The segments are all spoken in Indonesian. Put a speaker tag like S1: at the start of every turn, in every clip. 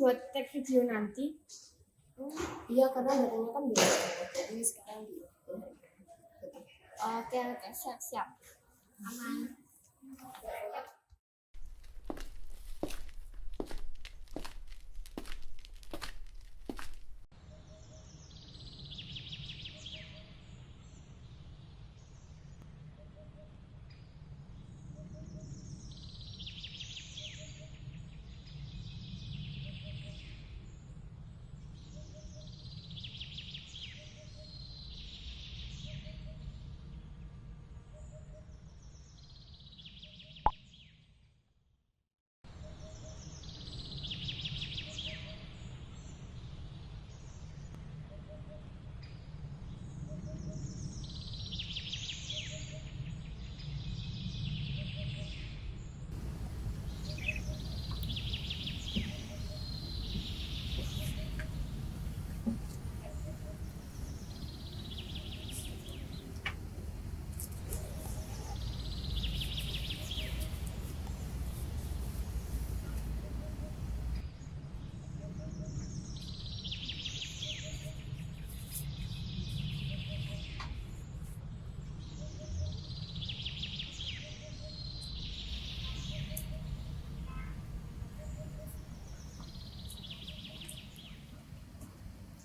S1: buat tag video nanti.
S2: Iya, karena datanya kan beda. Jadi sekarang di
S1: Oke, siap. Aman.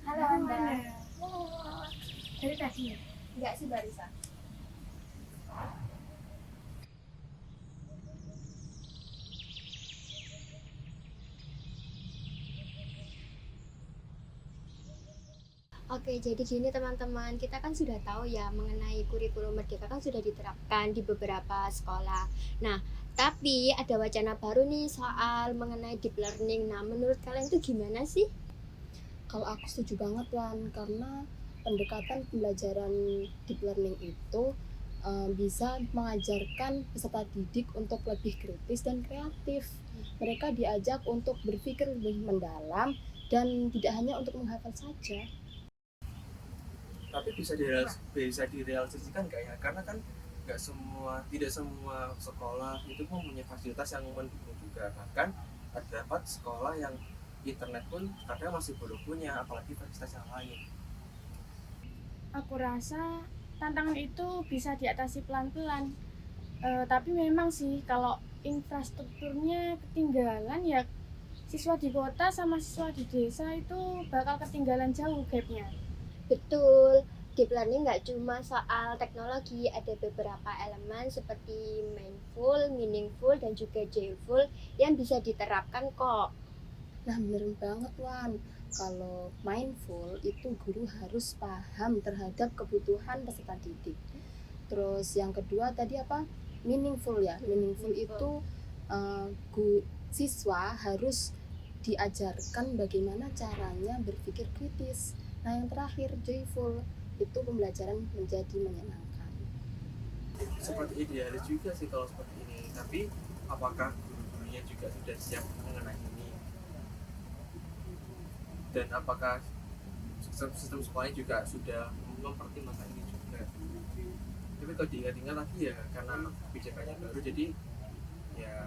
S1: Halo Anda.
S2: dari tadi ya?
S1: Enggak sih barusan.
S3: Oke, jadi gini teman-teman, kita kan sudah tahu ya mengenai kurikulum Merdeka kan sudah diterapkan di beberapa sekolah. Nah, tapi ada wacana baru nih soal mengenai deep learning. Nah, menurut kalian itu gimana sih?
S2: Kalau aku setuju banget Wan, karena pendekatan pembelajaran deep learning itu bisa mengajarkan peserta didik untuk lebih kritis dan kreatif. Mereka diajak untuk berpikir lebih mendalam dan tidak hanya untuk menghafal saja.
S4: Tapi bisa direalisasikan nggak ya? Karena kan tidak semua sekolah itu mempunyai fasilitas yang mendukung juga. Bahkan terdapat sekolah yang internet pun kadang masih belum punya, apalagi fasilitas yang lain.
S1: Aku rasa tantangan itu bisa diatasi pelan-pelan. Tapi memang sih kalau infrastrukturnya ketinggalan ya siswa di kota sama siswa di desa itu bakal ketinggalan jauh gapnya.
S3: Betul, deep learning nggak cuma soal teknologi, ada beberapa elemen seperti mindful, meaningful, dan juga joyful yang bisa diterapkan kok.
S2: Nah, bener banget Wan. Kalau mindful itu guru harus paham terhadap kebutuhan peserta didik. Terus yang kedua tadi apa? Meaningful ya. Meaningful itu siswa harus diajarkan bagaimana caranya berpikir kritis. Nah, yang terakhir joyful itu pembelajaran menjadi menyenangkan.
S4: Seperti idealis juga sih kalau seperti ini. Tapi apakah guru-gurunya juga sudah siap mengenai ini? Dan apakah sistem sekolahnya juga sudah mempertimbangkan ini juga? Tapi kalau diingat-ingat lagi ya, karena kebijakannya baru, jadi ya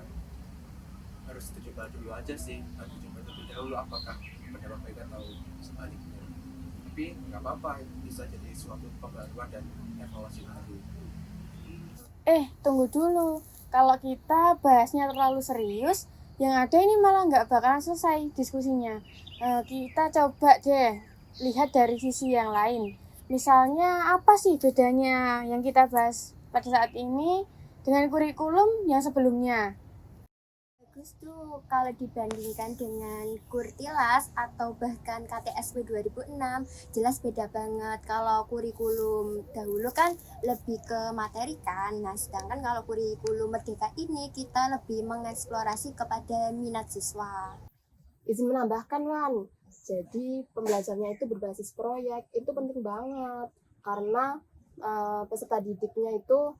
S4: harus dicoba dulu aja sih. Harus dicoba terlebih dahulu apakah pendapat mereka atau sebaliknya. Tapi nggak apa-apa, bisa jadi suatu pembaruan dan evaluasi baru.
S1: Tunggu dulu. Kalau kita bahasnya terlalu serius, yang ada ini malah nggak bakalan selesai diskusinya. Kita coba deh lihat dari sisi yang lain. Misalnya apa sih bedanya yang kita bahas pada saat ini dengan kurikulum yang sebelumnya?
S3: Bagus tuh kalau dibandingkan dengan Kurtilas atau bahkan KTSW 2006 jelas beda banget. Kalau kurikulum dahulu kan lebih ke materi kan, nah sedangkan kalau kurikulum Merdeka ini kita lebih mengeksplorasi kepada minat siswa.
S2: Izin menambahkan Wan, jadi pembelajarannya itu berbasis proyek, itu penting banget karena peserta didiknya itu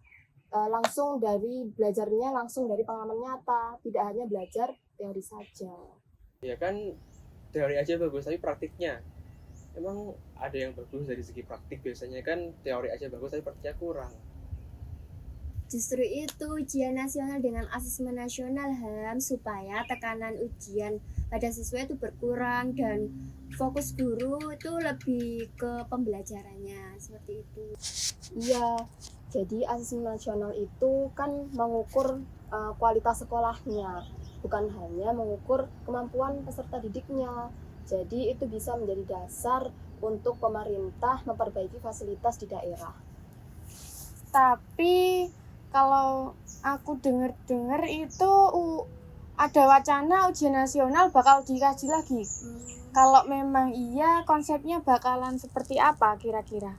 S2: belajarnya langsung dari pengalaman nyata, tidak hanya belajar teori saja.
S4: Ya kan teori aja bagus, tapi praktiknya emang ada yang bagus dari segi praktik. Biasanya kan teori aja bagus tapi praktiknya kurang.
S3: Justru itu ujian nasional dengan asesmen nasional HAM supaya tekanan ujian pada siswa itu berkurang dan fokus guru itu lebih ke pembelajarannya seperti itu.
S2: Iya, jadi asesmen nasional itu kan mengukur kualitas sekolahnya, bukan hanya mengukur kemampuan peserta didiknya. Jadi itu bisa menjadi dasar untuk pemerintah memperbaiki fasilitas di daerah.
S1: Tapi kalau aku dengar itu ada wacana ujian nasional bakal dikaji lagi. Kalau memang iya, konsepnya bakalan seperti apa kira-kira?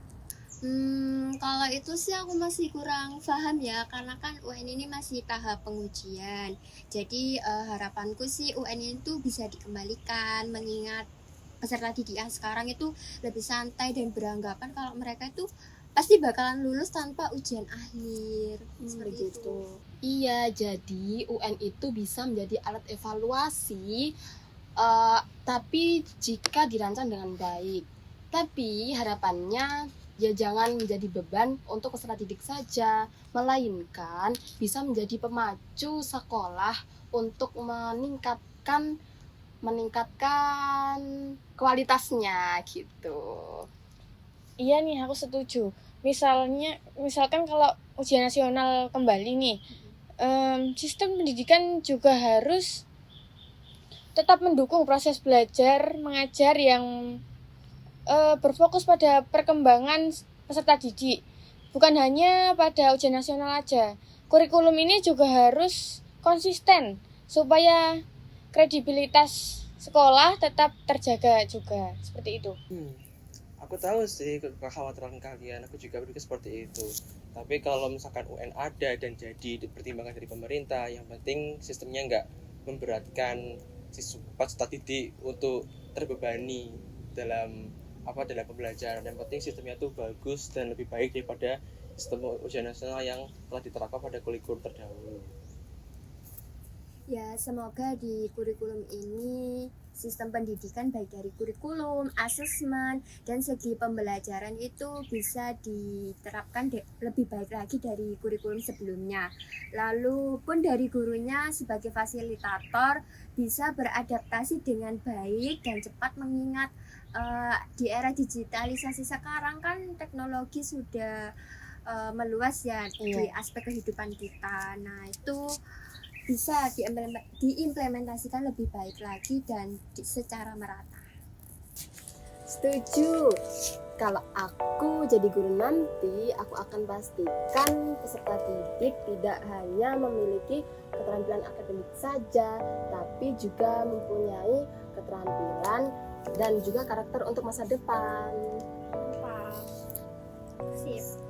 S3: Kalau itu sih aku masih kurang paham ya, karena kan UN ini masih tahap pengujian. Jadi harapanku sih UN itu bisa dikembalikan, mengingat peserta didik yang sekarang itu lebih santai dan beranggapan kalau mereka itu pasti bakalan lulus tanpa ujian akhir. Seperti itu.
S2: Iya, jadi UN itu bisa menjadi alat evaluasi, tapi jika dirancang dengan baik. Tapi harapannya ya jangan menjadi beban untuk peserta didik saja, melainkan bisa menjadi pemacu sekolah untuk meningkatkan kualitasnya gitu.
S1: Iya nih, aku setuju. Misalkan kalau ujian nasional kembali nih, sistem pendidikan juga harus tetap mendukung proses belajar mengajar yang berfokus pada perkembangan peserta didik, bukan hanya pada ujian nasional aja. Kurikulum ini juga harus konsisten supaya kredibilitas sekolah tetap terjaga juga, seperti itu.
S4: Aku tahu sih kekhawatiran kalian, aku juga berpikir seperti itu. Tapi kalau misalkan UN ada dan jadi pertimbangan dari pemerintah, yang penting sistemnya nggak memberatkan peserta didik untuk terbebani dalam pembelajaran. Yang penting sistemnya tuh bagus dan lebih baik daripada sistem ujian nasional yang telah diterapkan pada kurikulum terdahulu.
S3: Ya, semoga di kurikulum ini sistem pendidikan baik dari kurikulum, asesmen, dan segi pembelajaran itu bisa diterapkan lebih baik lagi dari kurikulum sebelumnya. Lalu pun dari gurunya sebagai fasilitator bisa beradaptasi dengan baik dan cepat, mengingat di era digitalisasi sekarang kan teknologi sudah meluas ya di aspek kehidupan kita. Nah, itu bisa diimplementasikan lebih baik lagi dan secara merata.
S2: Setuju. Kalau aku jadi guru nanti, aku akan pastikan peserta didik tidak hanya memiliki keterampilan akademik saja, tapi juga mempunyai keterampilan dan juga karakter untuk masa depan.
S3: Sip.